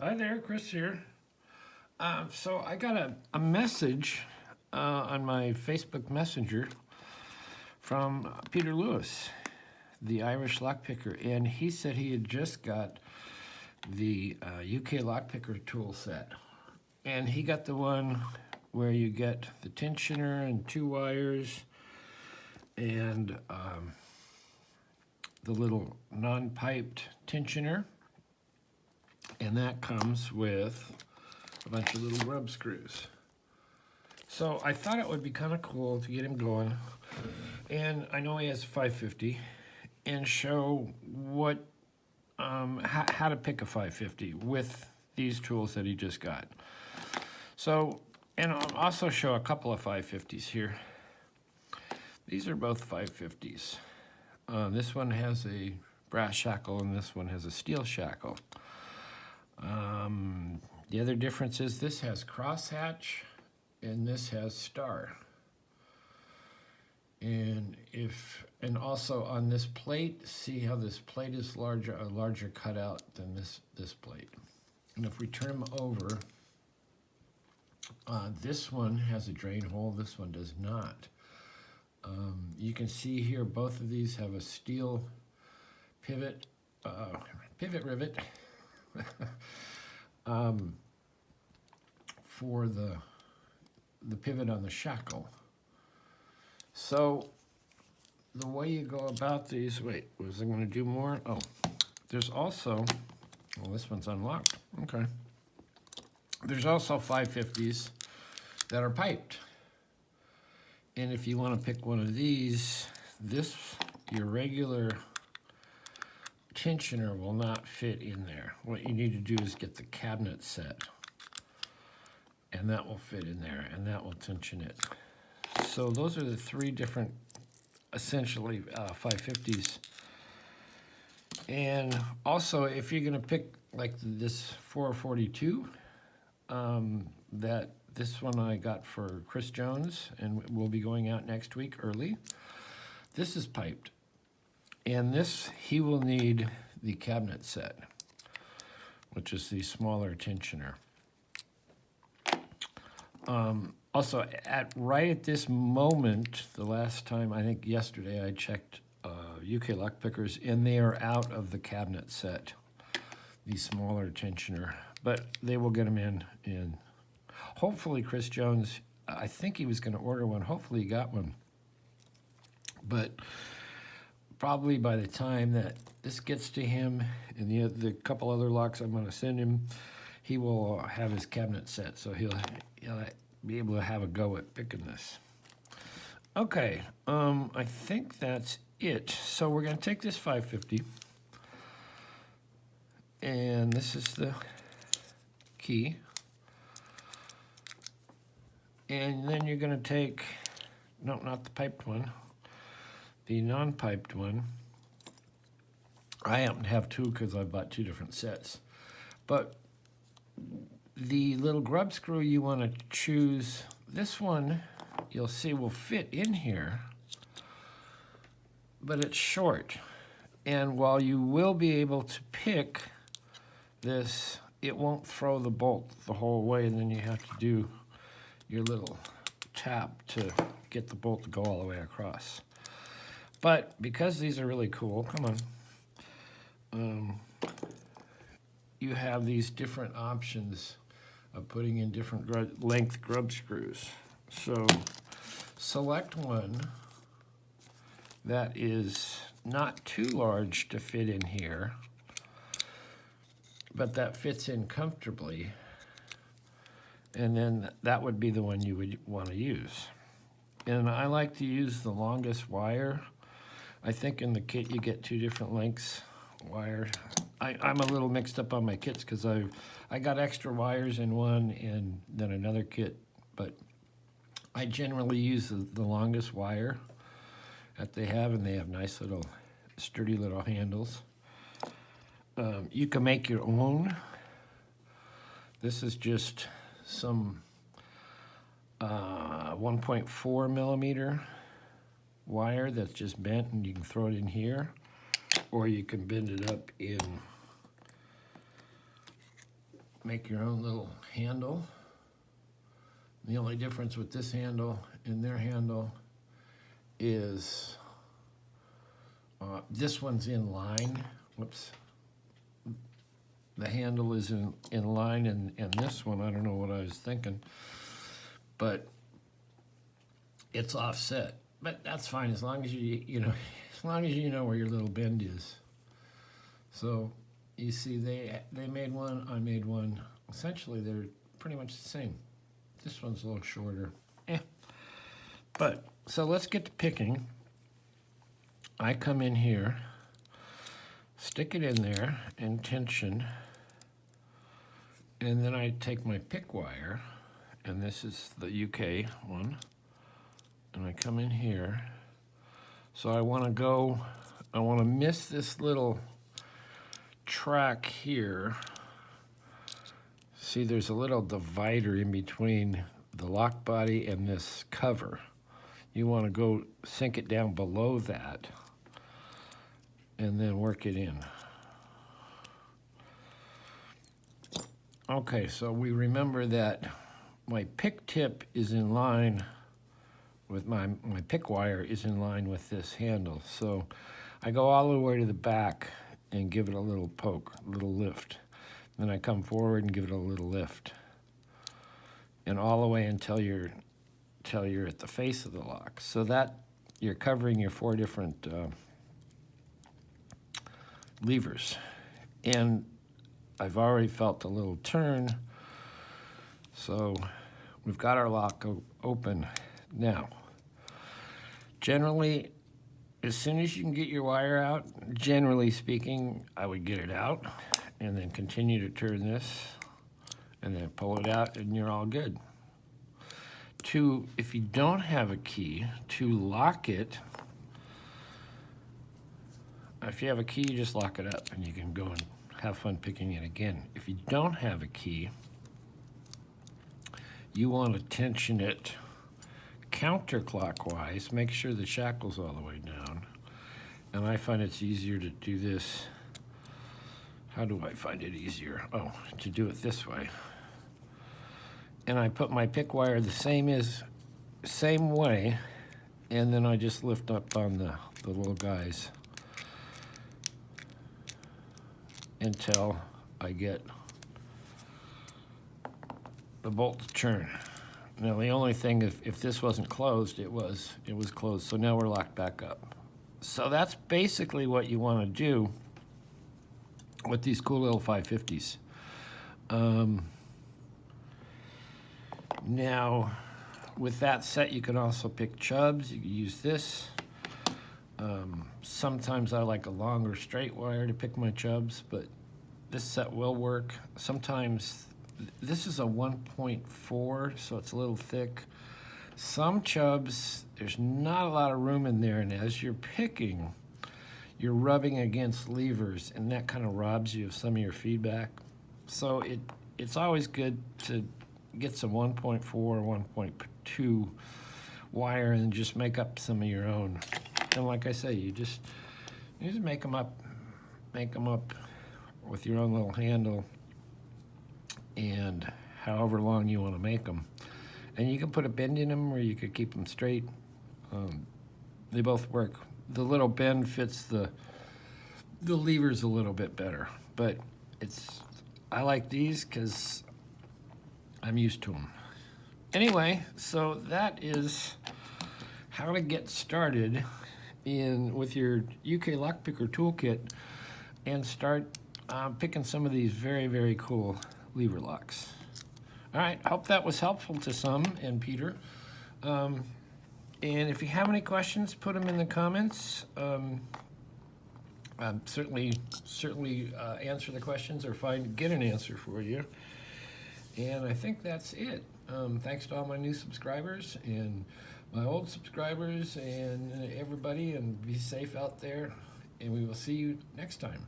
Hi there, Chris here. So I got a message on my Facebook Messenger from Peter Lewis, the Irish lockpicker, and he said he had just got the UK lockpicker tool set, and he got the one where you get the tensioner and 2 wires and the little non-piped tensioner, and that comes with a bunch of little grub screws. So I thought it would be kind of cool to get him going, and I know he has 550, and show what how to pick a 550 with these tools that he just got. So, and I'll also show a couple of 550s here. These are both 550s. This one has a brass shackle and this one has a steel shackle. The other difference is this has crosshatch and this has star. And also on this plate, see how this plate is larger, a larger cutout than this plate. And if we turn them over, this one has a drain hole, this one does not. You can see here both of these have a steel pivot rivet for the pivot on the shackle. So the way you go about these, wait, was I going to do more? Oh, there's also, well, this one's unlocked. Okay. There's also 550s that are piped. And if you want to pick one of these, your regular tensioner will not fit in there. What you need to do is get the cabinet set, and that will fit in there, and that will tension it. So those are the 3 different, essentially, 550s. And also, if you're going to pick like this 442, this one I got for Chris Jones, and will be going out next week early. This is piped, and this he will need the cabinet set, which is the smaller tensioner. Also, right at this moment, the last time, I think yesterday, I checked UK lockpickers, and they are out of the cabinet set, the smaller tensioner, but they will get them in. Hopefully, Chris Jones, I think he was going to order one. Hopefully, he got one. But probably by the time that this gets to him and the couple other locks I'm going to send him, he will have his cabinet set, so he'll be able to have a go at picking this. Okay, I think that's it. So we're going to take this 550, and this is the key. And then you're going to take, no, not the piped one, the non-piped one. I happen to have 2 because I bought 2 different sets. But the little grub screw you want to choose, this one you'll see will fit in here, but it's short. And while you will be able to pick this, it won't throw the bolt the whole way, and then you have to do your little tap to get the bolt to go all the way across. But because these are really cool, come on, you have these different options of putting in different length grub screws. So select one that is not too large to fit in here, but that fits in comfortably, and then that would be the one you would want to use. And I like to use the longest wire. I think in the kit you get 2 different lengths wire. I'm a little mixed up on my kits because I got extra wires in one and then another kit, but I generally use the longest wire that they have, and they have nice little sturdy little handles. You can make your own. This is just some 1.4 millimeter wire that's just bent, and you can throw it in here, or you can bend it up in make your own little handle. The only difference with this handle and their handle is this one's in line. Whoops. The handle is in line, and this one, I don't know what I was thinking, but it's offset. But that's fine as long as as long as you know where your little bend is. So you see, they made one, I made one. Essentially, they're pretty much the same. This one's a little shorter. But so let's get to picking. I come in here, stick it in there, and tension. And then I take my pick wire, and this is the UK one, and I come in here. So I want to miss this little track here. See, there's a little divider in between the lock body and this cover. You want to go sink it down below that and then work it in. Okay, so we remember that my pick tip is in line with my pick wire is in line with this handle. So I go all the way to the back and give it a little poke, a little lift. Then I come forward and give it a little lift. And all the way until you're at the face of the lock. So that you're covering your 4 different levers. And I've already felt a little turn, so we've got our lock open. Now, generally, as soon as you can get your wire out, generally speaking, I would get it out and then continue to turn this and then pull it out and you're all good. If you don't have a key, to lock it, if you have a key, you just lock it up and you can go and have fun picking it again. If you don't have a key, you want to tension it counterclockwise. Make sure the shackle's all the way down. And I find it's easier to do this. How do I find it easier? Oh, to do it this way. And I put my pick wire the same way, and then I just lift up on the little guys until I get the bolt to turn. Now the only thing, if this wasn't closed, it was closed. So now we're locked back up. So that's basically what you want to do with these cool little 550s. Now with that set, you can also pick chubs. You can use this. Sometimes I like a longer straight wire to pick my chubs, but this set will work. Sometimes this is a 1.4, so it's a little thick. Some chubs, there's not a lot of room in there, and as you're picking, you're rubbing against levers, and that kind of robs you of some of your feedback. So it's always good to get some 1.4, 1.2 wire and just make up some of your own. And like I say, you just make them up with your own little handle and however long you want to make them. And you can put a bend in them or you could keep them straight. They both work. The little bend fits the levers a little bit better, but I like these because I'm used to them. Anyway, so that is how to get started with your UK lockpicker toolkit and start picking some of these very, very cool lever locks. All right, hope that was helpful to some and Peter. And if you have any questions, put them in the comments. Certainly answer the questions or get an answer for you. And I think that's it. Thanks to all my new subscribers and my old subscribers and everybody, and be safe out there. And we will see you next time.